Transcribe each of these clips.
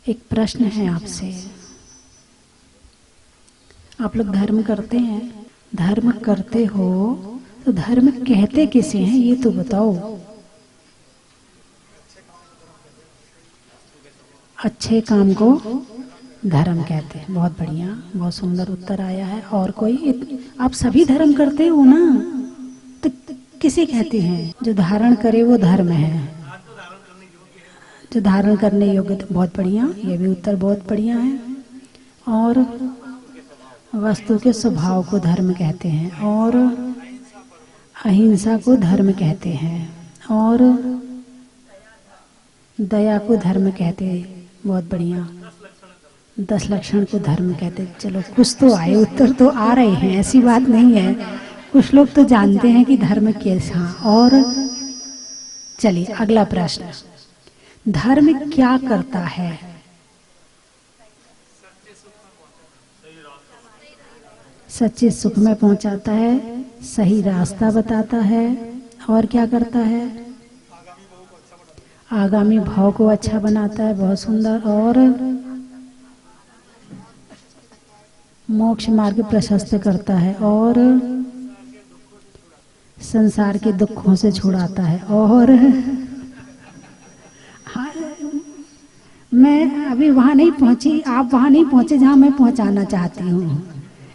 एक प्रश्न है आपसे। आप लोग धर्म करते हैं, धर्म करते हो तो धर्म कहते किसे हैं ये तो बताओ। अच्छे काम को धर्म कहते हैं। बहुत बढ़िया, बहुत सुंदर उत्तर आया है। और कोई? आप सभी धर्म करते हो ना, तो किसे कहते हैं? जो धारण करे वो धर्म है, जो धारण करने योग्य। तो बहुत बढ़िया, ये भी उत्तर बहुत बढ़िया है। और वस्तु के स्वभाव को धर्म कहते हैं, और अहिंसा को धर्म कहते हैं, और दया को धर्म कहते हैं। बहुत बढ़िया, 10 लक्षण को धर्म कहते हैं। चलो कुछ तो आए, उत्तर तो आ रहे हैं, ऐसी बात नहीं है। कुछ लोग तो जानते हैं कि धर्म कैसा। और चलिए अगला प्रश्न, धर्म क्या करता है? सच्चे सुख में पहुंचाता है, सही रास्ता बताता है, और क्या करता है? आगामी भाव को अच्छा बनाता है। बहुत सुंदर। और मोक्ष मार्ग प्रशस्त करता है, और संसार के दुखों से छुड़ाता है। और मैं अभी वहां नहीं पहुंची, आप वहां नहीं पहुंचे जहां मैं पहुंचाना चाहती हूँ,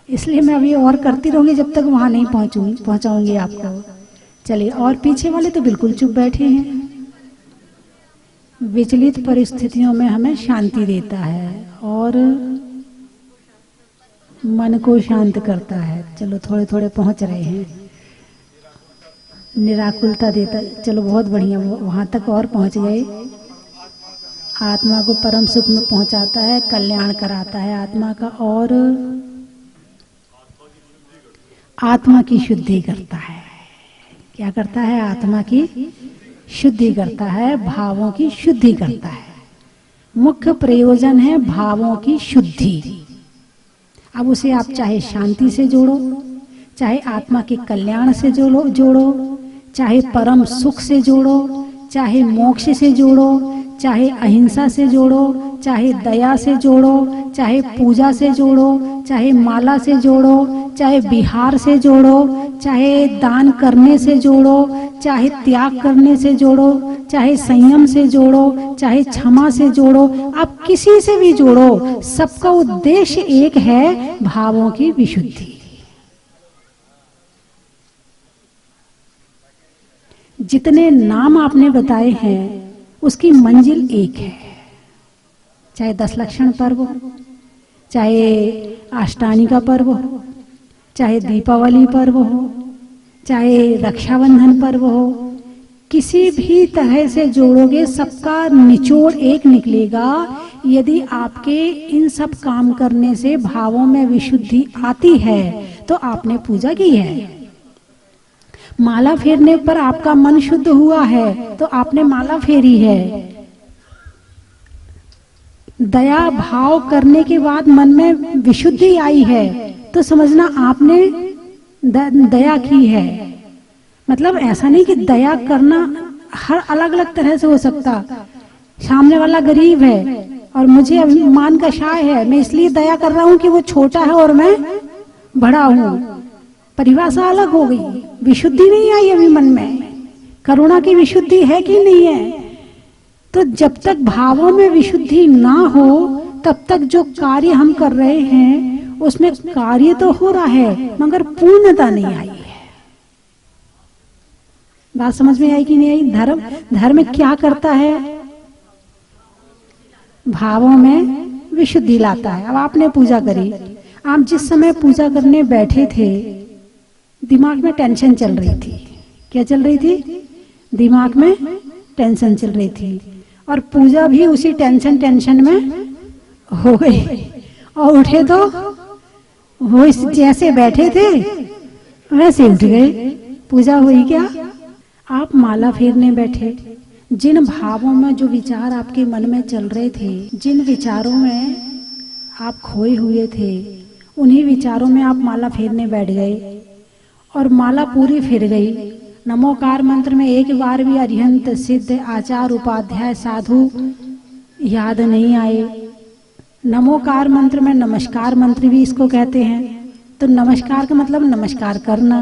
इसलिए मैं अभी और करती रहूंगी जब तक वहां नहीं पहुंचाऊंगी आपको। चलिए, और पीछे वाले तो बिल्कुल चुप बैठे हैं। विचलित परिस्थितियों में हमें शांति देता है और मन को शांत करता है। चलो थोड़े थोड़े पहुंच रहे हैं। निराकुलता देता, चलो बहुत बढ़िया, वहां तक और पहुंच गए। आत्मा को परम सुख में पहुंचाता है, कल्याण कराता है आत्मा का, और आत्मा की शुद्धि करता है। क्या करता है? आत्मा की शुद्धि करता है, भावों की शुद्धि करता है। मुख्य प्रयोजन है भावों की शुद्धि। अब उसे आप चाहे शांति से जोड़ो, चाहे आत्मा के कल्याण से जोड़ो, चाहे परम सुख से जोड़ो, चाहे मोक्ष से जोड़ो, चाहे अहिंसा से जोड़ो, चाहे दया से जोड़ो, चाहे पूजा से जोड़ो, चाहे माला से जोड़ो, चाहे विहार से जोड़ो, चाहे दान करने से जोड़ो, चाहे त्याग करने से जोड़ो, चाहे संयम से जोड़ो, चाहे क्षमा से जोड़ो, आप किसी से भी जोड़ो, सबका उद्देश्य एक है, भावों की विशुद्धि। जितने नाम आपने बताए हैं उसकी मंजिल एक है। चाहे 10 लक्षण पर्व हो, चाहे अष्टानी का पर्व हो, चाहे दीपावली पर्व हो, चाहे रक्षाबंधन पर्व हो, किसी भी तरह से जोड़ोगे सबका निचोड़ एक निकलेगा। यदि आपके इन सब काम करने से भावों में विशुद्धि आती है तो आपने पूजा की है। माला फेरने पर आपका मन शुद्ध हुआ है तो आपने माला फेरी है। दया भाव करने के बाद मन में विशुद्धि आई है तो समझना आपने दया की है। मतलब ऐसा नहीं कि दया करना हर अलग अलग तरह से हो सकता। सामने वाला गरीब है और मुझे अभिमान का शाय है, मैं इसलिए दया कर रहा हूं कि वो छोटा है और मैं बड़ा हूं। परिभाषा अलग हो गई, विशुद्धि नहीं आई अभी मन में। करुणा की विशुद्धि है कि नहीं है? तो जब तक भावों में विशुद्धि ना हो तब तक जो कार्य हम कर रहे हैं उसमें कार्य तो हो रहा है मगर पूर्णता नहीं आई है। बात समझ में आई कि नहीं आई? धर्म क्या करता है? भावों में विशुद्धि लाता है। अब आपने पूजा करी, आप जिस समय पूजा करने बैठे थे दिमाग में टेंशन चल रही थी। क्या चल रही थी? दिमाग में टेंशन चल रही थी और पूजा भी उसी टेंशन में हो गई। और उठे तो वो जैसे बैठे थे वैसे उठ गए। पूजा हुई क्या? आप माला फेरने बैठे, जिन भावों में जो विचार आपके मन में चल रहे थे, जिन विचारों में आप खोए हुए थे, उन्हीं विचारों में आप माला फेरने बैठ गए और माला पूरी फिर गई। नमोकार मंत्र में एक बार भी अरिहंत सिद्ध आचार उपाध्याय साधु याद नहीं आए। नमोकार मंत्र में नमस्कार मंत्र भी इसको कहते हैं। तो नमस्कार का मतलब नमस्कार करना,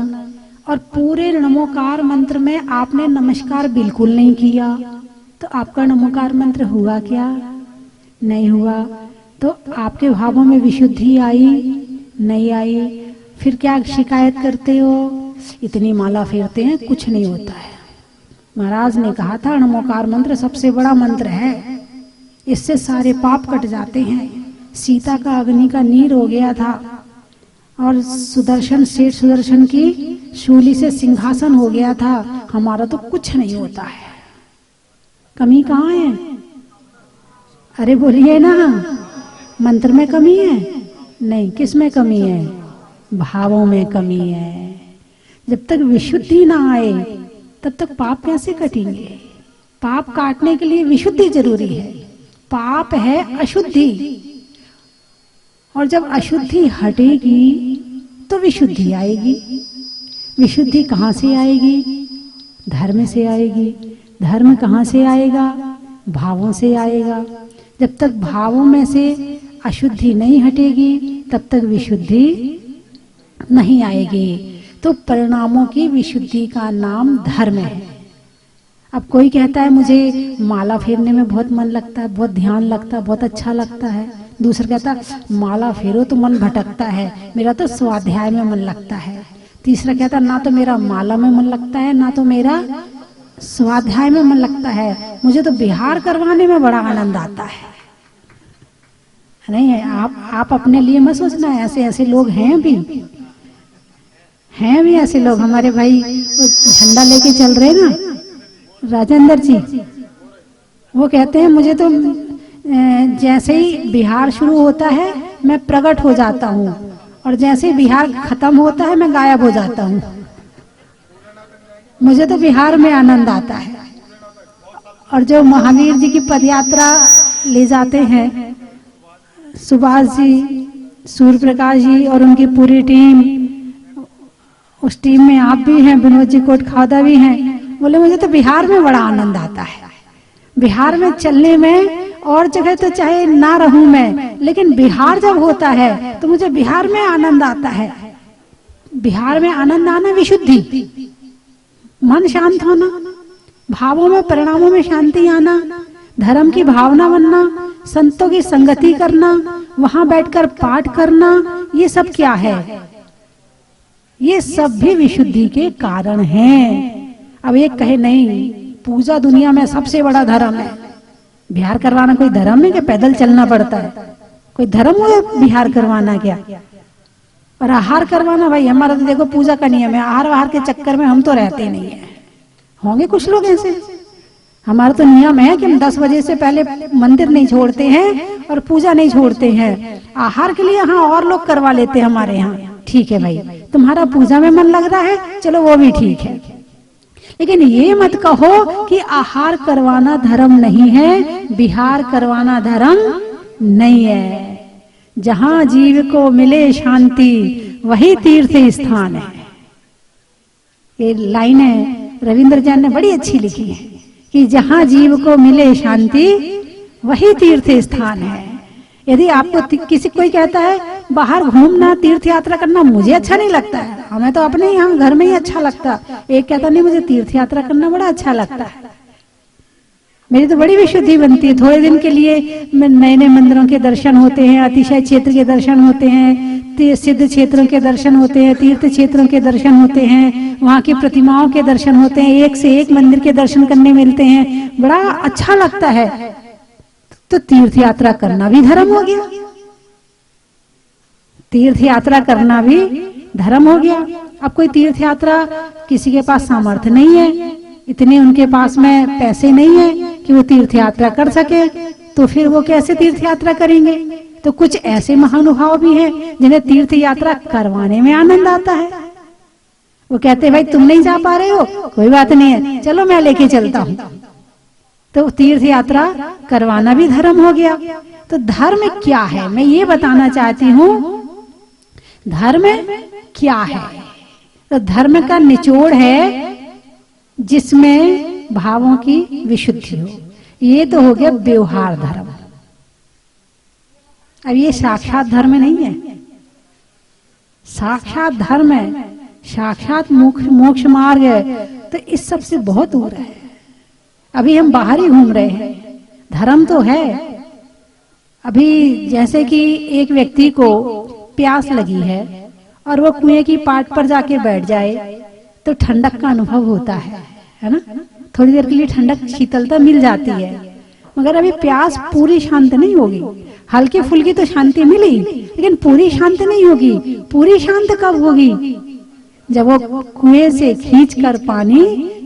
और पूरे नमोकार मंत्र में आपने नमस्कार बिल्कुल नहीं किया तो आपका नमोकार मंत्र हुआ क्या? नहीं हुआ। तो आपके भावों में विशुद्धि आई? नहीं आई। फिर क्या शिकायत करते हो? इतनी माला फेरते हैं, कुछ नहीं होता है। महाराज ने कहा था नमोकार मंत्र सबसे बड़ा मंत्र है, इससे सारे पाप कट जाते हैं। सीता का अग्नि का नीर हो गया था, और सुदर्शन सेठ सुदर्शन की शूली से सिंहासन हो गया था। हमारा तो कुछ नहीं होता है। कमी कहाँ है? अरे बोलिए ना, मंत्र में कमी है? नहीं। किस में कमी है? भावों में कमी है। जब तक विशुद्धि ना आए तब तक पाप कैसे कटेंगे? पाप काटने के लिए विशुद्धि जरूरी है। पाप है अशुद्धि, और जब अशुद्धि हटेगी तो विशुद्धि आएगी। विशुद्धि कहाँ से आएगी? धर्म से आएगी। धर्म कहाँ से आएगा? भावों से आएगा। जब तक भावों में से अशुद्धि नहीं हटेगी तब तक विशुद्धि नहीं आएगी। तो परिणामों की विशुद्धि का नाम धर्म है। अब कोई कहता है मुझे माला फेरने में बहुत मन लगता है, बहुत ध्यान लगता है, बहुत अच्छा लगता है। दूसरा कहता है माला फेरो तो मन भटकता है, मेरा तो स्वाध्याय में मन लगता है। तीसरा कहता ना तो मेरा माला में मन लगता है, ना तो मेरा स्वाध्याय में मन लगता है, मुझे तो विहार करवाने में बड़ा आनंद आता है। नहीं है, आप अपने लिए मत सोचना। ऐसे ऐसे लोग हैं भी ऐसे लोग। हमारे भाई वो झंडा लेके चल रहे ना, राजेंद्र जी, वो कहते हैं मुझे तो जैसे ही बिहार शुरू होता है मैं प्रकट हो जाता हूँ, और जैसे ही बिहार खत्म होता है मैं गायब हो जाता हूँ। मुझे तो बिहार में आनंद आता है। और जो महावीर जी की पदयात्रा ले जाते हैं, सुभाष जी, सूर्य प्रकाश जी और उनकी पूरी टीम, उस टीम में आप भी हैं, विनोद जी कोटखादा भी हैं, बोले मुझे तो बिहार में बड़ा आनंद आता है। बिहार में चलने में, और जगह तो चाहे ना रहूं मैं, लेकिन बिहार जब होता है तो मुझे बिहार में आनंद आता है। बिहार में आनंद आना विशुद्धि, मन शांत होना, भावों में परिणामों में शांति आना, धर्म की भावना बनना, संतों की संगति करना, वहां बैठकर पाठ करना, ये सब क्या है? ये सब भी विशुद्धि के कारण हैं। अब एक कहे नहीं, पूजा दुनिया में सबसे बड़ा धर्म है। बिहार करवाना कोई धर्म है क्या? पैदल चलना पड़ता है, कोई धर्म हो बिहार करवाना क्या? और आहार करवाना, भाई हमारा तो देखो पूजा का नियम है, आहार वाहार के चक्कर में हम तो रहते नहीं है। होंगे कुछ लोग ऐसे, हमारा तो नियम है कि हम 10 बजे से पहले मंदिर नहीं छोड़ते हैं और पूजा नहीं छोड़ते हैं। आहार के लिए यहाँ और लोग करवा लेते हैं हमारे यहाँ। ठीक है भाई, तुम्हारा पूजा में मन लग रहा है, चलो वो भी ठीक है, लेकिन ये मत कहो कि आहार करवाना धर्म नहीं है, बिहार करवाना धर्म नहीं है। जहां जीव को मिले शांति वही तीर्थ स्थान है। ये लाइन है रविंद्र जैन ने बड़ी अच्छी लिखी है कि जहां जीव को मिले शांति वही तीर्थ स्थान है। यदि आपको किसी कोई कहता है बाहर घूमना, तीर्थ यात्रा करना मुझे अच्छा नहीं लगता है, हमें तो अपने यहाँ घर में ही अच्छा लगता, एक कहता नहीं मुझे तीर्थ यात्रा करना बड़ा अच्छा लगता है, मेरी तो बड़ी विशुद्धि बनती है। थोड़े दिन के लिए नए नए मंदिरों के दर्शन होते हैं, अतिशय क्षेत्र के दर्शन होते हैं, सिद्ध क्षेत्रों के दर्शन होते हैं, तीर्थ क्षेत्रों के दर्शन होते हैं, वहाँ की प्रतिमाओं के दर्शन होते हैं, एक से एक मंदिर के दर्शन करने मिलते हैं, बड़ा अच्छा लगता है। तो तीर्थ यात्रा करना भी धर्म हो गया, तीर्थ यात्रा करना भी धर्म हो गया। अब कोई तीर्थ यात्रा, किसी के पास सामर्थ्य नहीं है, इतने उनके पास में पैसे नहीं है कि वो तीर्थ यात्रा कर सके, तो फिर वो कैसे तीर्थ यात्रा करेंगे? तो कुछ ऐसे महानुभाव भी हैं जिन्हें तीर्थ यात्रा करवाने में आनंद आता है। वो कहते भाई तुम नहीं जा पा रहे हो, कोई बात नहीं है, चलो मैं लेके चलता हूँ। तो तीर्थ यात्रा करवाना भी धर्म हो गया। तो धर्म क्या है, मैं ये बताना चाहती हूँ, धर्म क्या है। तो धर्म का निचोड़ है जिसमें भावों की विशुद्धि हो। ये तो हो गया व्यवहार धर्म। अब ये साक्षात धर्म नहीं है। साक्षात धर्म है, साक्षात मोक्ष मार्ग है, तो इस सब से बहुत दूर है। अभी हम बाहर ही घूम रहे हैं, धर्म तो है। अभी जैसे कि एक व्यक्ति को प्यास लगी है और वो कुएं की पाट पर जाके बैठ जाए तो ठंडक का अनुभव होता है ना। थोड़ी देर के लिए ठंडक शीतलता मिल जाती है, मगर अभी प्यास पूरी शांत नहीं होगी। हल्की फुल्की तो शांति मिली, लेकिन पूरी शांत नहीं होगी। पूरी शांत कब होगी? जब वो कुएं से खींचकर पानी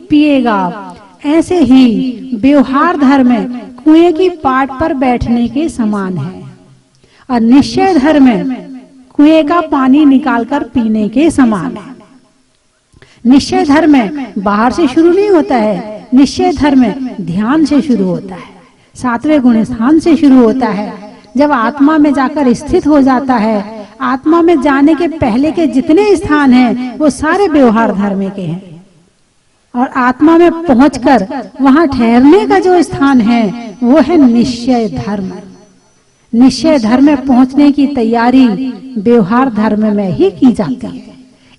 पिएगा। ऐसे ही व्यवहार धर्म कुएं की पाट पर बैठने के समान है, और निश्चय धर्म कुएं का पानी निकालकर पीने के समान है। निश्चय धर्म बाहर से शुरू नहीं होता है, निश्चय धर्म ध्यान से शुरू होता है, 7वें गुण स्थान से शुरू होता है। जब आत्मा में जाकर स्थित हो जाता है, आत्मा में जाने के पहले के जितने स्थान हैं वो सारे व्यवहार धर्म के हैं, और आत्मा में पहुंचकर वहां ठहरने का जो स्थान है वो है निश्चय धर्म। निश्चय धर्म में पहुंचने की तैयारी व्यवहार धर्म में ही की जाती है।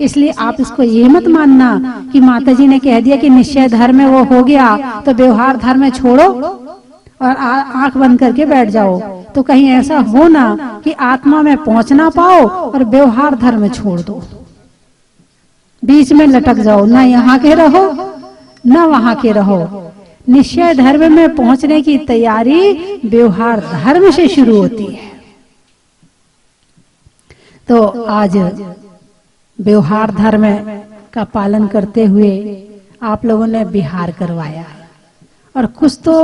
इसलिए आप इसको ये मत मानना कि माता जी ने कह दिया कि निश्चय धर्म में वो हो गया तो व्यवहार धर्म में छोड़ो और आंख बंद करके बैठ जाओ। तो कहीं ऐसा हो ना कि आत्मा में पहुंच ना पाओ और व्यवहार धर्म छोड़ दो, बीच में लटक जाओ, ना यहाँ के रहो ना वहां के रहो। निश्चय धर्म में पहुंचने की तैयारी व्यवहार धर्म से शुरू होती है। तो आज व्यवहार धर्म का पालन करते हुए आप लोगों ने विहार करवाया, और कुछ तो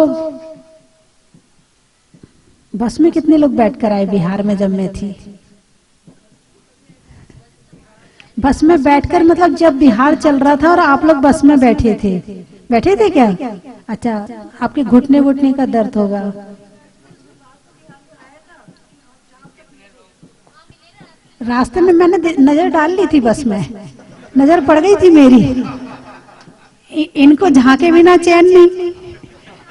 बस में कितने लोग बैठकर आए बिहार में? जब मैं थी बस में बैठकर, मतलब जब बिहार चल रहा था और आप लोग बस में बैठे थे क्या? अच्छा, आपके घुटने वुटने का दर्द होगा। रास्ते में मैंने नजर डाल ली थी, बस में नजर पड़ गई थी मेरी। इनको झांके बिना चैन नहीं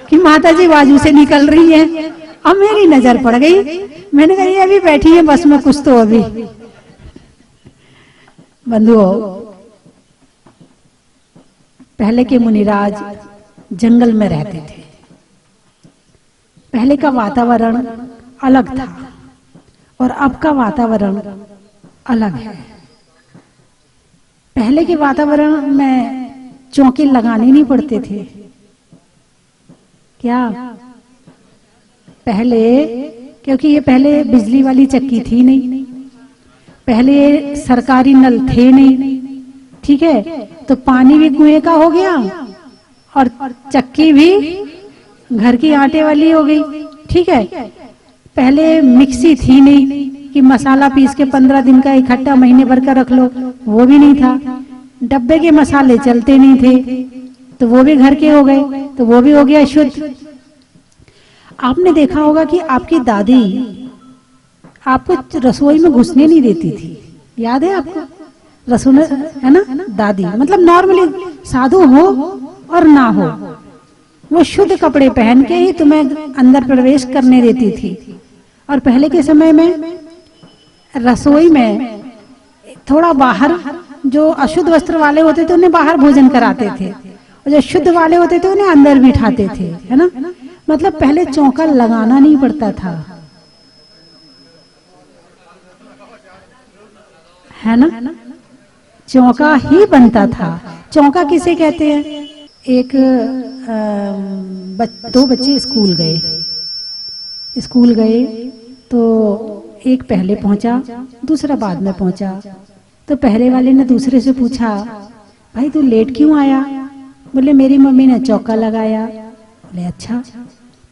कि माता जी बाजू से निकल रही है। अब मेरी नजर पड़ गई, मैंने कहा ये अभी बैठी है बस में, कुछ तो अभी। बंधुओं, पहले के मुनिराज जंगल में रहते थे। पहले का वातावरण अलग था और अब का वातावरण अलग है। पहले के वातावरण में चौके लगाने नहीं पड़ते थे क्या? पहले, क्योंकि ये पहले बिजली वाली चक्की थी नहीं, पहले सरकारी नल थे नहीं, ठीक है? तो पानी भी कुएं का हो गया और चक्की भी घर की आटे वाली हो गई, ठीक है? पहले मिक्सी थी नहीं कि मसाला पीस के 15 दिन का इकट्ठा महीने भर का रख लो, वो भी नहीं था। डब्बे के मसाले चलते नहीं थे, तो वो भी घर के हो गए, तो वो भी हो गया शुद्ध। आपने देखा होगा कि आपकी दादी आपको रसोई में घुसने नहीं देती थी, याद है आपको? रसोई, है ना? दादी मतलब नॉर्मली साधु हो और ना हो, वो शुद्ध कपड़े पहन के ही तुम्हें अंदर प्रवेश करने देती थी। और पहले के समय में रसोई में थोड़ा बाहर, जो अशुद्ध वस्त्र वाले होते थे उन्हें बाहर भोजन कराते थे, और जो शुद्ध वाले होते थे उन्हें अंदर बिठाते थे, है ना? मतलब पहले चौका लगाना नहीं पड़ता था, है ना? चौका ही बनता था। चौका किसे कहते हैं? एक दो बच्चे स्कूल गए तो एक पहले पहुंचा, दूसरा बाद में पहुंचा। तो पहले वाले ने दूसरे से पूछा, भाई तू लेट क्यों आया? बोले मेरी मम्मी ने चौका लगाया। बोले अच्छा,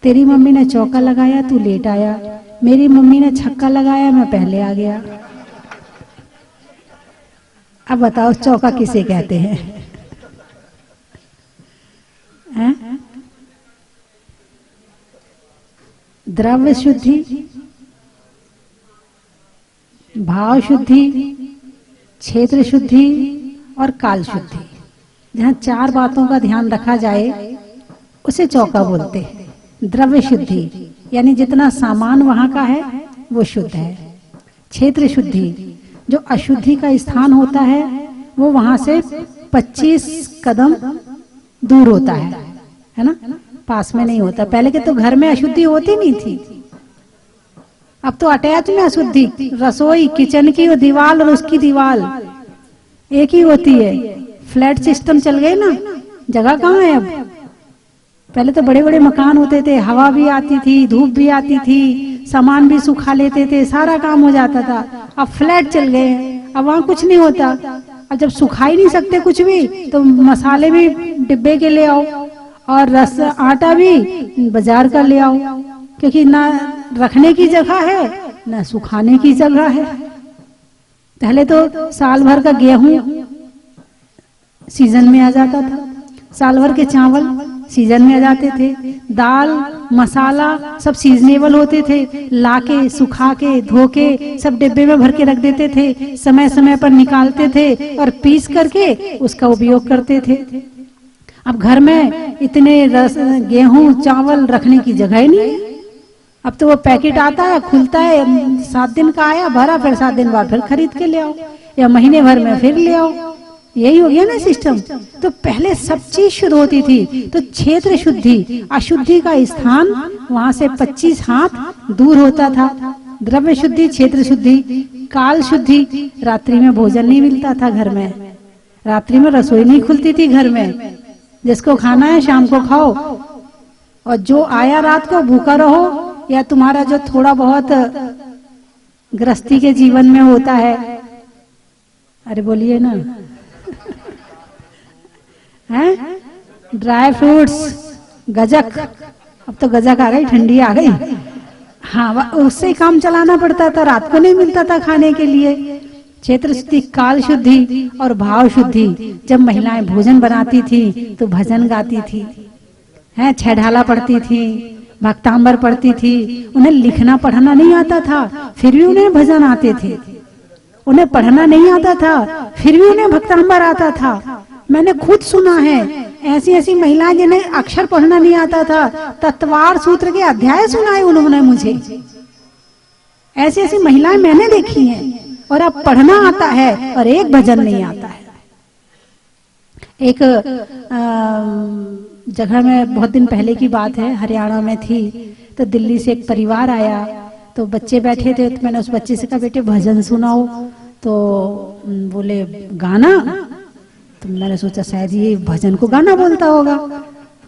तेरी मम्मी ने चौका लगाया, तू लेट आया। मेरी मम्मी ने छक्का लगाया, मैं पहले आ गया। अब बताओ चौका किसे कहते हैं? द्रव्य शुद्धि, भाव शुद्धि, क्षेत्र शुद्धि और काल शुद्धि, जहाँ 4 बातों का ध्यान रखा जाए उसे चौका बोलते हैं। द्रव्य शुद्धि यानी जितना सामान वहां का है वो शुद्ध है। क्षेत्र शुद्धि, जो अशुद्धि का स्थान होता है वो वहां से 25 कदम दूर होता है ना, पास में नहीं होता। पहले के तो घर में अशुद्धि होती नहीं थी, अब तो अटैच में अशुद्धि, रसोई किचन की वो दीवार और उसकी दीवार एक ही होती है। फ्लैट सिस्टम चल गए ना, जगह कहाँ है अब। पहले तो बड़े बड़े मकान होते थे, हवा भी आती थी, धूप भी आती थी, सामान भी सुखा लेते थे, सारा काम हो जाता था। अब फ्लैट चल गए, अब वहां कुछ नहीं होता। अब जब सुखा ही नहीं सकते कुछ भी, तो मसाले भी डिब्बे के ले आओ और रस आटा भी बाजार का ले आओ, क्योंकि ना रखने की जगह है ना सुखाने की जगह है। पहले तो साल भर का गेहूं सीजन में आ जाता था, साल भर के चावल सीजन में आ जाते थे, दाल मसाला सब सीजनेबल होते थे, लाके सुखा के धो के सब डिब्बे में भर के रख देते थे, समय समय पर निकालते थे और पीस करके उसका उपयोग करते थे। अब घर में इतने गेहूं चावल रखने की जगह ही नहीं है। अब तो वो पैकेट आता है, खुलता है, 7 दिन का आया भरा, फिर 7 दिन बाद फिर खरीद के ले आओ, या महीने भर में फिर ले आओ। यही हो गया ना सिस्टम। तो पहले सब चीज शुद्ध होती थी। तो क्षेत्र शुद्धि, अशुद्धि का स्थान वहां से 25 हाथ दूर होता था। द्रव्य शुद्धि, क्षेत्र शुद्धि, काल शुद्धि, रात्रि में भोजन नहीं मिलता था घर में, रात्रि में रसोई नहीं खुलती थी घर में। जिसको खाना है शाम को खाओ, और जो आया रात को भूखा रहो, या तुम्हारा जो थोड़ा बहुत गृहस्थी के जीवन में होता है, अरे बोलिए ना, हैं ड्राई फ्रूट्स, गजक, अब तो गजक आ गई, ठंडी आ गई, हाँ उससे काम चलाना पड़ता था, रात को नहीं मिलता था खाने के लिए। क्षेत्र शुद्धि, काल शुद्धि और भाव शुद्धि। जब महिलाएं भोजन बनाती थी तो भजन गाती थी, हैं छह ढाला पढ़ती थी, भक्तांबर पढ़ती थी। उन्हें लिखना पढ़ना नहीं आता था, फिर भी उन्हें भजन आते थे। उन्हें पढ़ना नहीं आता था, फिर भी उन्हें भक्तांबर आता था। मैंने खुद सुना है ऐसी ऐसी महिलाएं जिन्हें अक्षर पढ़ना नहीं आता था, तत्वार सूत्र के अध्याय सुनाए उन्होंने मुझे। ऐसी ऐसी महिलाएं मैंने देखी हैं। और अब पढ़ना आता है और एक भजन नहीं आता है। एक जगह में बहुत दिन पहले की बात है, हरियाणा में थी, तो दिल्ली से एक परिवार आया, तो बच्चे बैठे थे, तो मैंने उस बच्चे से कहा बेटे भजन सुनाओ, तो बोले गाना। तो मैंने सोचा शायद ये भजन को गाना बोलता होगा,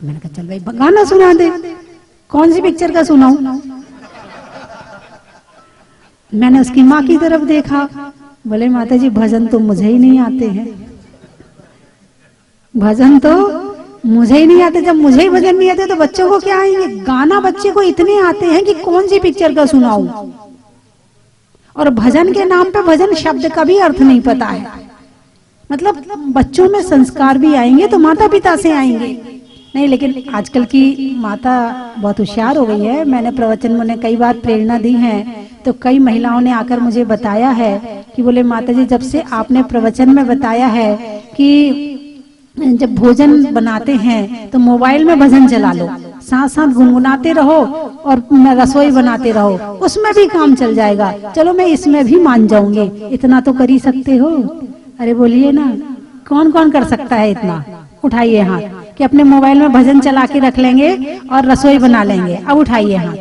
मैंने कहा चल भाई गाना सुना दे। कौन सी पिक्चर का सुनाऊं? मैंने उसकी माँ की तरफ देखा, बोले माता जी भजन तो मुझे ही नहीं आते हैं, भजन तो मुझे ही नहीं आते। जब मुझे ही भजन नहीं आते तो बच्चों को क्या आएंगे? गाना बच्चे को इतने आते हैं कि कौन सी पिक्चर का सुनाऊं। और भजन के नाम पे भजन शब्द का भी अर्थ नहीं पता है। मतलब बच्चों में संस्कार भी आएंगे तो माता पिता से आएंगे नहीं। लेकिन आजकल की माता बहुत होशियार हो गई है। मैंने प्रवचन में उन्हें कई बार प्रेरणा दी है, तो कई महिलाओं ने आकर मुझे बताया है कि बोले माता जी जब से आपने प्रवचन में बताया है कि जब भोजन बनाते हैं तो मोबाइल में भजन चला लो, साथ साथ गुनगुनाते रहो और रसोई बनाते रहो, उसमें भी काम चल जाएगा। चलो मैं इसमें भी मान जाऊंगी, इतना तो कर ही सकते हो। अरे बोलिए ना, कौन कौन कर सकता है इतना? उठाइए हाथ कि अपने मोबाइल में भजन चला के रख लेंगे और रसोई बना लेंगे। अब उठाइए हाथ।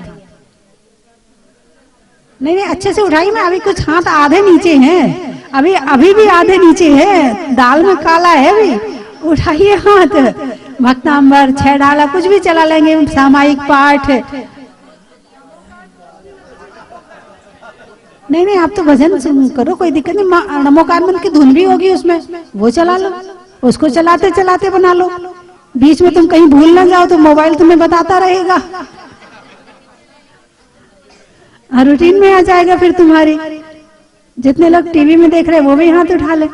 नहीं अच्छे से उठाइए। मैं अभी कुछ हाथ आधे नीचे हैं, अभी भी आधे नीचे है, दाल में काला है अभी। उठाइए हाथ। भक्तांबर, छह डाला कुछ भी चला लेंगे, सामायिक पाठ। नहीं आप तो भजन करो, कोई दिक्कत नहीं। नमोकारमल की धुन भी होगी उसमें, वो चला लो, उसको चलाते चलाते बना लो। बीच में तुम कहीं भूल ना जाओ तो मोबाइल तुम्हें बताता रहेगा, रूटीन में आ जाएगा। फिर तुम्हारी जितने लोग टीवी में देख रहे हैं वो भी हाथ उठा ले।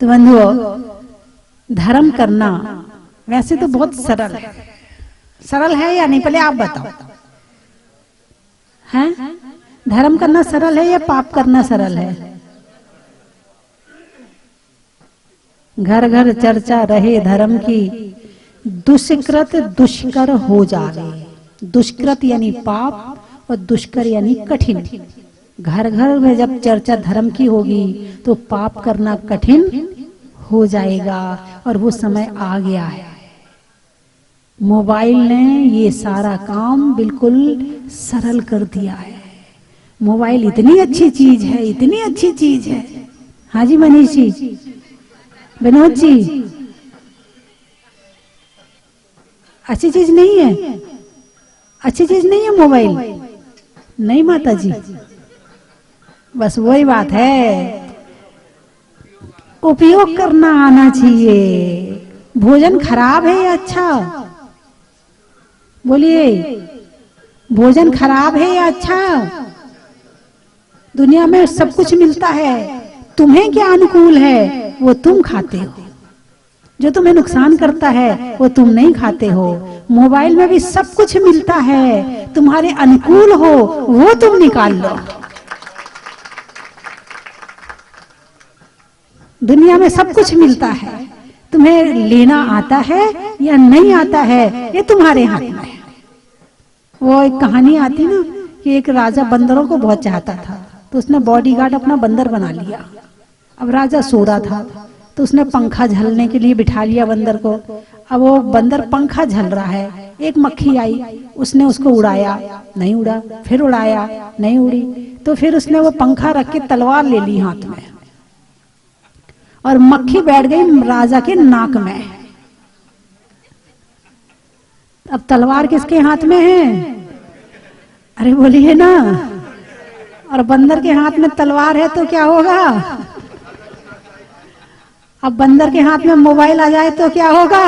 तो बंधुओं, धर्म करना वैसे तो बहुत सरल है। सरल है या नहीं, पहले आप बताओ, हैं? धर्म करना सरल है या पाप करना सरल है? घर घर चर्चा रहे धर्म की, दुष्कृत दुष्कर हो जावे। दुष्कृत यानी पाप और दुष्कर यानी कठिन। घर घर में जब चर्चा धर्म की होगी तो पाप करना कठिन हो जाएगा, और वो समय आ गया है। मोबाइल ने ये सारा काम बिल्कुल सरल कर दिया है। मोबाइल इतनी अच्छी चीज है, इतनी अच्छी चीज है। हाँ जी मनीष जी, विनोद जी, अच्छी चीज नहीं है? अच्छी चीज नहीं है मोबाइल? नहीं माता जी, बस वही बात है, उपयोग करना आना चाहिए। भोजन खराब है या अच्छा? बोलिए, भोजन खराब है या अच्छा? दुनिया में सब कुछ मिलता है, तुम्हें क्या अनुकूल है वो तुम खाते हो, जो तुम्हें नुकसान करता है वो तुम नहीं खाते हो। मोबाइल में भी सब कुछ मिलता है, तुम्हारे अनुकूल हो वो तुम निकाल लो। दुनिया में सब कुछ मिलता है, तुम्हें लेना आता है या नहीं आता है ये तुम्हारे हाथ में है। वो एक कहानी आती ना कि एक राजा बंदरों को बहुत चाहता था, तो उसने बॉडीगार्ड अपना बंदर बना लिया। अब राजा सो रहा था तो उसने पंखा झलने के लिए बिठा लिया बंदर को। अब वो बंदर पंखा झल रहा है, एक मक्खी आई, उसने उसको उड़ाया, नहीं उड़ा, फिर उड़ाया, नहीं उड़ी, तो फिर उसने वो पंखा रख के तलवार ले ली हाथ में, और मक्खी बैठ गई राजा के नाक में। अब तलवार किसके हाथ में है? अरे बोलिए ना। और बंदर के हाथ में तलवार है तो क्या होगा? अब बंदर के हाथ में मोबाइल आ जाए तो क्या होगा?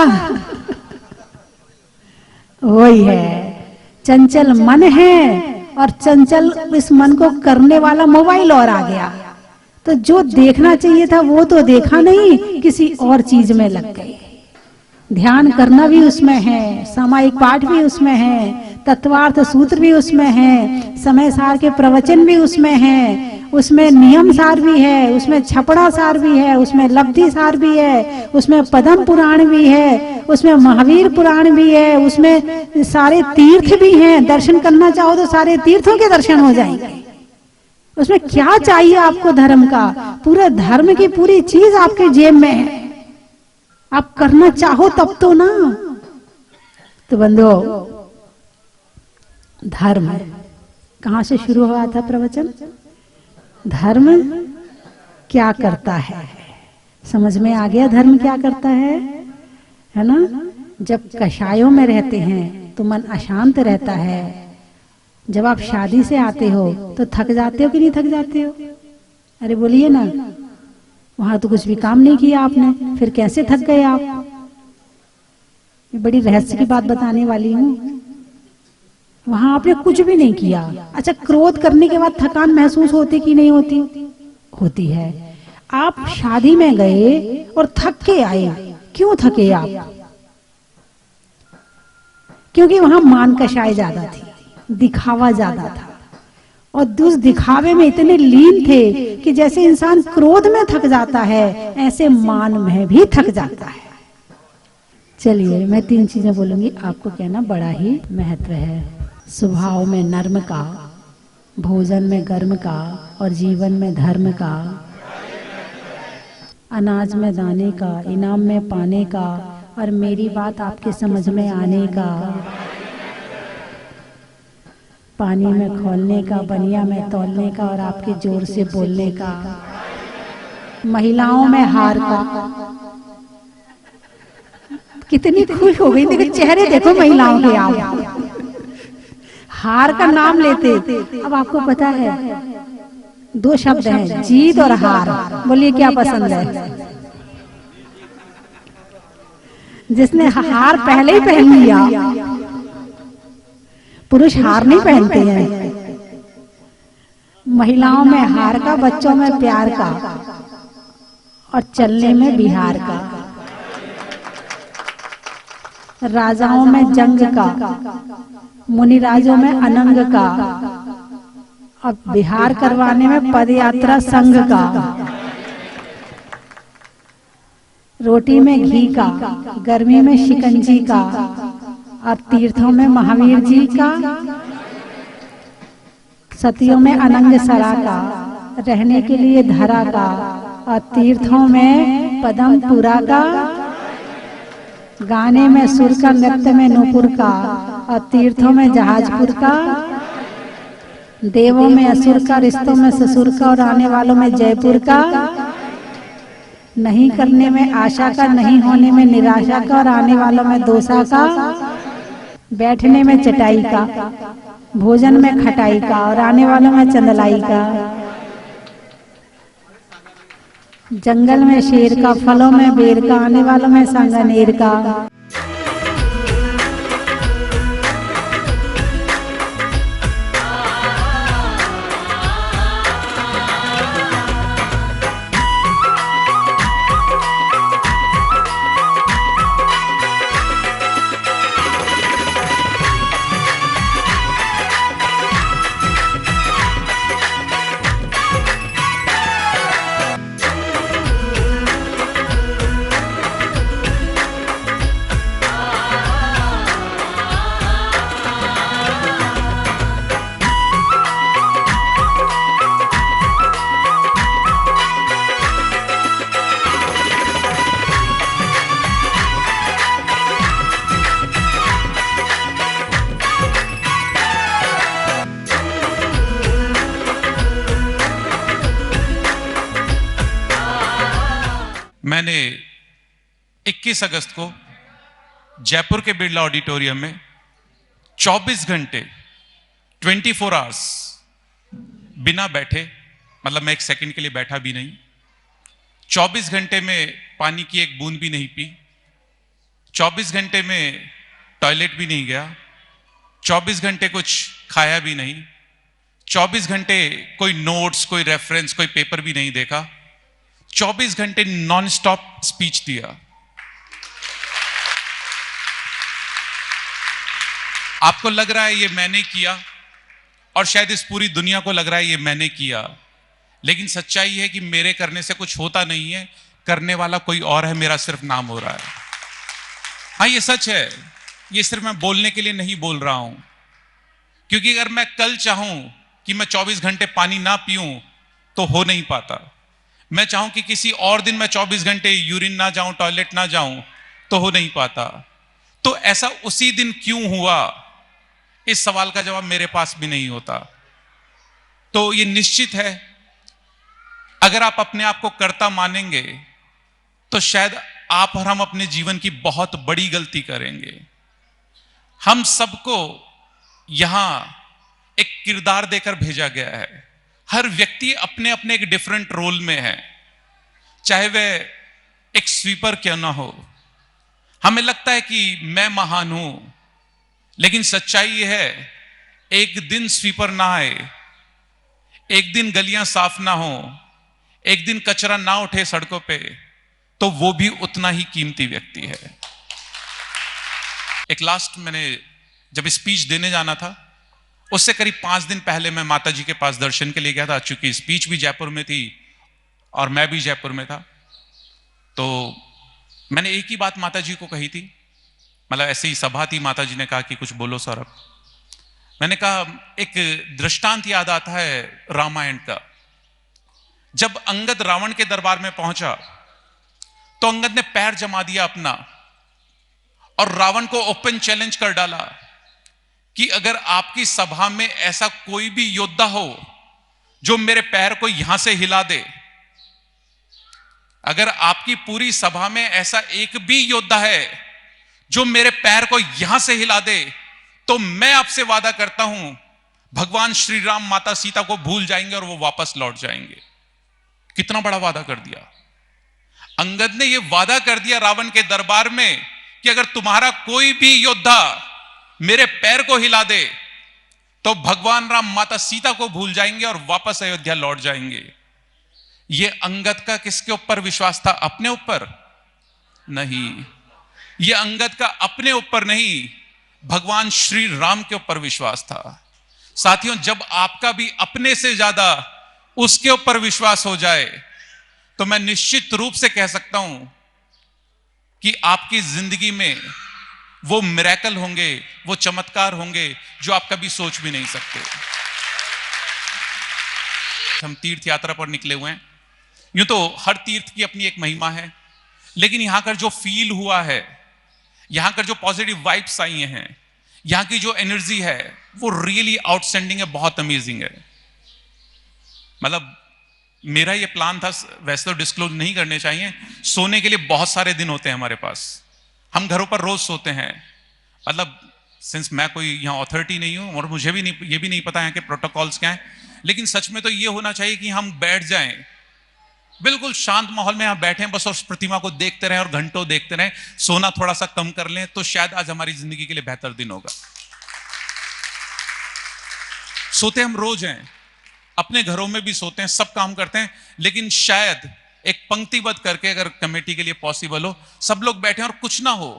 वही है, चंचल मन है, और चंचल इस मन को करने वाला मोबाइल और आ गया। तो जो देखना चाहिए था वो तो देखा नहीं, किसी और चीज में लग गए। ध्यान करना भी उसमें है, सामायिक पाठ भी उसमें है, तत्वार्थ सूत्र भी उसमें है, समय सार के प्रवचन भी उसमें है, उसमें नियम सार भी है, उसमें छपड़ा सार भी है, उसमें लब्धि सार भी है, उसमें पद्म पुराण भी है, उसमें महावीर पुराण भी है, उसमें सारे तीर्थ भी हैं। दर्शन करना चाहो तो सारे तीर्थों के दर्शन हो जाएंगे। उसमें क्या चाहिए आपको धर्म का? पूरे धर्म की पूरी चीज आपके जेब में है, आप करना चाहो तब तो ना। तो बंधुओं, धर्म कहां से शुरू हुआ था प्रवचन? धर्म क्या करता है समझ में आ गया? धर्म क्या करता है ना? जब कषायों में रहते हैं तो मन अशांत रहता है। जब आप शादी से आते हो तो थक जाते हो कि नहीं थक जाते हो? अरे बोलिए ना, वहां तो कुछ भी काम नहीं किया आपने, फिर कैसे थक गए आप? ये बड़ी रहस्य की बात बताने वाली हूँ। वहां आपने कुछ भी नहीं किया। अच्छा, क्रोध करने के बाद थकान महसूस होती कि नहीं होती? होती है। आप शादी में गए और थक के आए, क्यों थके आप? क्योंकि वहां मान कषाय ज्यादा थी, दिखावा ज्यादा था, और उस दिखावे में इतने लीन थे कि जैसे इंसान क्रोध में थक जाता है ऐसे मान में भी थक जाता है। चलिए मैं 3 चीजें बोलूंगी, आपको कहना बड़ा ही महत्व है। स्वभाव में नर्म का, भोजन में गर्म का, और जीवन में धर्म का, अनाज में दाने का, इनाम में पाने का, और मेरी बात आपके समझ में आने का, पानी में खोलने का, बनिया में तौलने का, और आपके जोर से बोलने का, महिलाओं में हार का। कितनी खुश हो गई, देखो चेहरे देखो महिलाओं के। आप हार का नाम लेते। अब आपको पता है 2 शब्द हैं, जीत और हार। बोलिए क्या पसंद है? जिसने हार पहले ही पहन लिया। पुरुष हार नहीं पहनते हैं। महिलाओं में हार का, बच्चों में प्यार का, और चलने में बिहार का, राजाओं में जंग का, मुनिराजों में अनंग का, और बिहार करवाने में पदयात्रा संघ का। रोटी में घी का, गर्मी में शिकंजी का, और तीर्थों में महावीर जी का, सतियों में अनंग सरा का, रहने के लिए धरा का, और तीर्थों में पदमपुरा का, गाने में सुर का, नृत्य में नूपुर का, और तीर्थों में जहाजपुर का, देवों में असुर का, रिश्तों में ससुर का, और आने वालों में जयपुर का, नहीं करने में आशा का, नहीं होने में निराशा का, और आने वालों में दोसा का, बैठने में चटाई का, भोजन में खटाई का, और आने वालों में चंदलाई का, जंगल में शेर का, फलों में बेर का, आने वालों में सांगानेर का। मैंने 21 अगस्त को जयपुर के बिरला ऑडिटोरियम में 24 घंटे 24 आवर्स बिना बैठे, मतलब मैं एक सेकंड के लिए बैठा भी नहीं, 24 घंटे में पानी की एक बूंद भी नहीं पी, 24 घंटे में टॉयलेट भी नहीं गया, 24 घंटे कुछ खाया भी नहीं, 24 घंटे कोई नोट्स, कोई रेफरेंस, कोई पेपर भी नहीं देखा, 24 घंटे नॉन स्टॉप स्पीच दिया। आपको लग रहा है ये मैंने किया, और शायद इस पूरी दुनिया को लग रहा है ये मैंने किया, लेकिन सच्चाई है कि मेरे करने से कुछ होता नहीं है, करने वाला कोई और है, मेरा सिर्फ नाम हो रहा है। हाँ, ये सच है, ये सिर्फ मैं बोलने के लिए नहीं बोल रहा हूं, क्योंकि अगर मैं कल चाहूं कि मैं 24 घंटे पानी ना पीऊं तो हो नहीं पाता। मैं चाहूं कि किसी और दिन मैं 24 घंटे यूरिन ना जाऊं, टॉयलेट ना जाऊं, तो हो नहीं पाता। तो ऐसा उसी दिन क्यों हुआ, इस सवाल का जवाब मेरे पास भी नहीं होता। तो ये निश्चित है, अगर आप अपने आप को कर्ता मानेंगे तो शायद आप और हम अपने जीवन की बहुत बड़ी गलती करेंगे। हम सबको यहां एक किरदार देकर भेजा गया है। हर व्यक्ति अपने अपने एक डिफरेंट रोल में है, चाहे वह एक स्वीपर क्यों ना हो। हमें लगता है कि मैं महान हूं, लेकिन सच्चाई यह है, एक दिन स्वीपर ना आए, एक दिन गलियां साफ ना हो, एक दिन कचरा ना उठे सड़कों पे, तो वो भी उतना ही कीमती व्यक्ति है। एक लास्ट मैंने जब स्पीच देने जाना था, उससे करीब 5 दिन पहले मैं माता जी के पास दर्शन के लिए गया था। चूंकि स्पीच भी जयपुर में थी और मैं भी जयपुर में था, तो मैंने एक ही बात माता जी को कही थी, मतलब ऐसे ही सभा थी, माता जी ने कहा कि कुछ बोलो सौरभ। मैंने कहा, एक दृष्टांत याद आता है रामायण का। जब अंगद रावण के दरबार में पहुंचा तो अंगद ने पैर जमा दिया अपना और रावण को ओपन चैलेंज कर डाला कि अगर आपकी सभा में ऐसा कोई भी योद्धा हो जो मेरे पैर को यहां से हिला दे, अगर आपकी पूरी सभा में ऐसा एक भी योद्धा है जो मेरे पैर को यहां से हिला दे, तो मैं आपसे वादा करता हूं भगवान श्री राम माता सीता को भूल जाएंगे और वो वापस लौट जाएंगे। कितना बड़ा वादा कर दिया अंगद ने। यह वादा कर दिया रावण के दरबार में कि अगर तुम्हारा कोई भी योद्धा मेरे पैर को हिला दे तो भगवान राम माता सीता को भूल जाएंगे और वापस अयोध्या लौट जाएंगे। यह अंगद का किसके ऊपर विश्वास था? अपने ऊपर नहीं। यह अंगद का अपने ऊपर नहीं, भगवान श्री राम के ऊपर विश्वास था। साथियों, जब आपका भी अपने से ज्यादा उसके ऊपर विश्वास हो जाए तो मैं निश्चित रूप से कह सकता हूं कि आपकी जिंदगी में वो मिरेकल होंगे, वो चमत्कार होंगे जो आप कभी सोच भी नहीं सकते। हम तीर्थ यात्रा पर निकले हुए हैं। यूं तो हर तीर्थ की अपनी एक महिमा है, लेकिन यहां का जो फील हुआ है, यहां का जो पॉजिटिव वाइब्स आई हैं, यहां की जो एनर्जी है वो रियली आउटस्टैंडिंग है, बहुत अमेजिंग है। मतलब मेरा ये प्लान था, वैसे तो डिस्क्लोज नहीं करने चाहिए, सोने के लिए बहुत सारे दिन होते हैं हमारे पास, हम घरों पर रोज सोते हैं। मतलब सिंस मैं कोई यहाँ ऑथोरिटी नहीं हूं और मुझे भी नहीं, ये भी नहीं पता है कि प्रोटोकॉल्स क्या है, लेकिन सच में तो ये होना चाहिए कि हम बैठ जाएं बिल्कुल शांत माहौल में, यहाँ बैठे बस उस प्रतिमा को देखते रहें और घंटों देखते रहें, सोना थोड़ा सा कम कर लें, तो शायद आज हमारी जिंदगी के लिए बेहतर दिन होगा। सोते हम रोज हैं, अपने घरों में भी सोते हैं, सब काम करते हैं, लेकिन शायद एक पंक्तिबद्ध करके अगर कमेटी के लिए पॉसिबल हो, सब लोग बैठे और कुछ ना हो,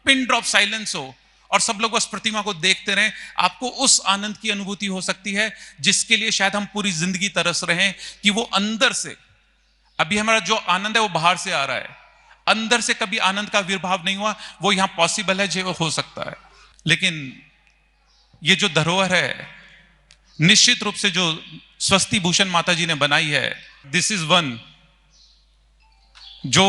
पिन ड्रॉप साइलेंस हो और सब लोग उस प्रतिमा को देखते रहें, आपको उस आनंद की अनुभूति हो सकती है जिसके लिए शायद हम पूरी जिंदगी तरस रहे हैं कि वो अंदर से, अभी हमारा जो आनंद है वो बाहर से आ रहा है, अंदर से कभी आनंद का आविर्भाव नहीं हुआ, वो यहां पॉसिबल है, जो हो सकता है। लेकिन ये जो धरोहर है निश्चित रूप से जो स्वस्ति भूषण माता जी ने बनाई है, दिस इज वन जो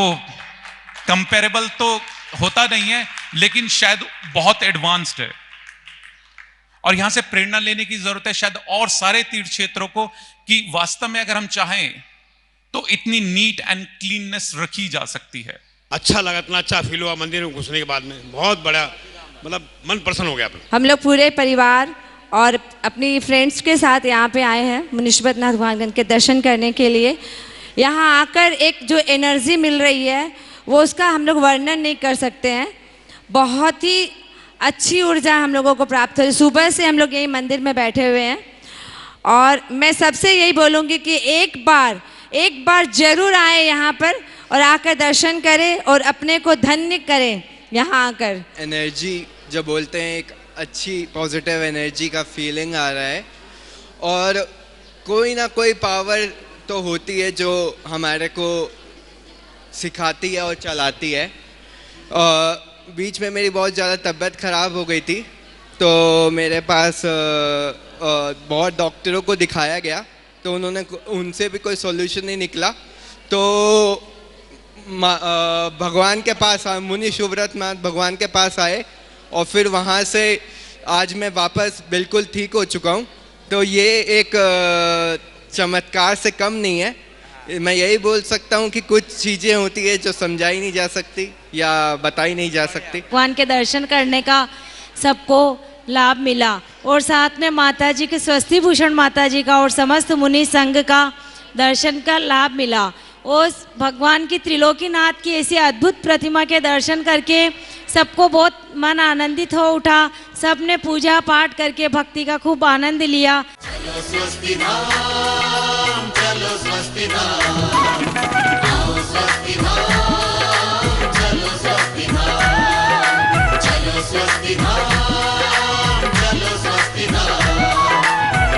कंपेरेबल तो होता नहीं है, लेकिन शायद बहुत एडवांस्ड है और यहां से प्रेरणा लेने की जरूरत है शायद और सारे तीर्थ क्षेत्रों को, कि वास्तव में अगर हम चाहें तो इतनी नीट एंड क्लीननेस रखी जा सकती है। अच्छा लगा, इतना अच्छा फील हुआ मंदिर में घुसने के बाद में, बहुत बड़ा मतलब मन प्रसन्न हो गया। हम लोग पूरे परिवार और अपनी फ्रेंड्स के साथ यहाँ पे आए हैं मुनीश्वरनाथ भगवान के दर्शन करने के लिए। यहाँ आकर एक जो एनर्जी मिल रही है वो उसका हम लोग वर्णन नहीं कर सकते हैं। बहुत ही अच्छी ऊर्जा हम लोगों को प्राप्त हुई। सुबह से हम लोग यही मंदिर में बैठे हुए हैं और मैं सबसे यही बोलूँगी कि एक बार जरूर आए यहाँ पर और आकर दर्शन करें और अपने को धन्य करें यहाँ आकर। एनर्जी जो बोलते हैं, एक अच्छी पॉजिटिव एनर्जी का फीलिंग आ रहा है और कोई ना कोई पावर तो होती है जो हमारे को सिखाती है और चलाती है। बीच में मेरी बहुत ज़्यादा तबीयत ख़राब हो गई थी, तो मेरे पास बहुत डॉक्टरों को दिखाया गया, तो उनसे भी कोई सॉल्यूशन नहीं निकला, तो भगवान के पास आए, मुनि शिवव्रतनाथ भगवान के पास आए और फिर वहाँ से आज मैं वापस बिल्कुल ठीक हो चुका हूँ। तो ये एक चमत्कार से कम नहीं है। मैं यही बोल सकता हूँ कि कुछ चीज़ें होती है जो समझाई नहीं जा सकती या बताई नहीं जा सकती। भगवान के दर्शन करने का सबको लाभ मिला और साथ में माता जी के स्वस्ति भूषण माता जी का और समस्त मुनि संघ का दर्शन का लाभ मिला। उस भगवान की त्रिलोकीनाथ की ऐसी अद्भुत प्रतिमा के दर्शन करके सबको बहुत मन आनंदित हो उठा। सबने पूजा पाठ करके भक्ति का खूब आनंद लिया। चलो स्वस्ति धाम, चलो स्वस्ति धाम, आओ स्वस्ति धाम, चलो स्वस्ति धाम, चलो स्वस्ति धाम, चलो स्वस्ति धाम,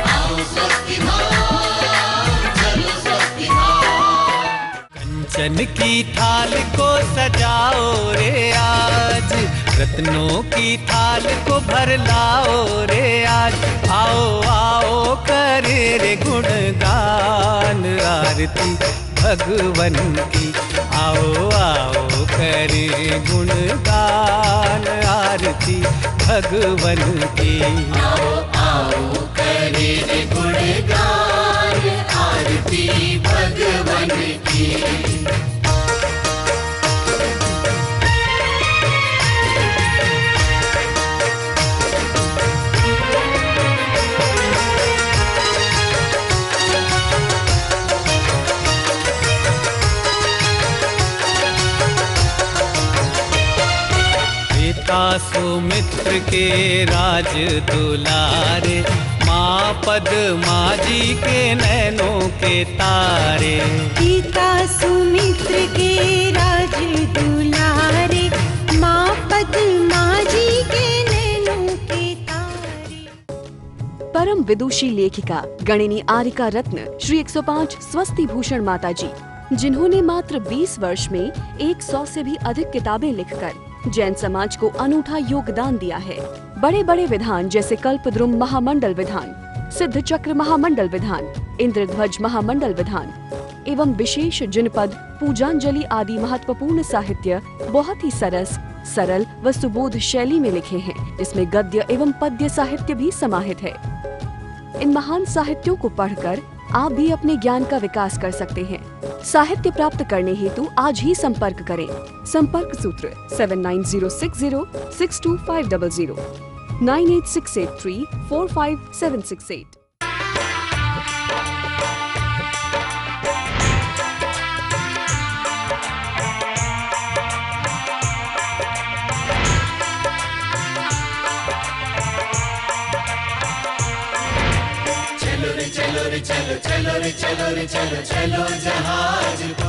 आओ स्वस्ति धाम, चलो स्वस्ति धाम। कंचन की थाल को सजाओ रे आज, रत्नों की थाल को भर लाओ रे आज। आओ आओ करे रे गुणगान आरती भगवन की। आओ आओ करे गुणगान आरती भगवन की। आओ आओ करे रे गुणगान आरती भगवन की। सुमित्र के राज दुलारे, माँ पद्मा जी के नैनों के तारे। पिता सुमित्र के राज दुलारे, माँ पद्मा जी के नैनों के तारे। परम विदुषी लेखिका गणिनी आरिका रत्न श्री 105 स्वस्ति भूषण माता जी जिन्होंने मात्र 20 वर्ष में 100 से भी अधिक किताबें लिखकर जैन समाज को अनूठा योगदान दिया है। बड़े बड़े विधान जैसे कल्पद्रुम महामंडल विधान, सिद्ध चक्र महामंडल विधान, इंद्रध्वज महामंडल विधान एवं विशेष जिनपद, पूजांजलि आदि महत्वपूर्ण साहित्य बहुत ही सरल व सुबोध शैली में लिखे हैं, जिसमें गद्य एवं पद्य साहित्य भी समाहित है। इन महान साहित्यों को पढ़कर आप भी अपने ज्ञान का विकास कर सकते हैं। साहित्य प्राप्त करने हेतु आज ही संपर्क करें। संपर्क सूत्र 7906062500 9868345768। चलो रे चलो चलो चलो रे चलो चलो जहाज को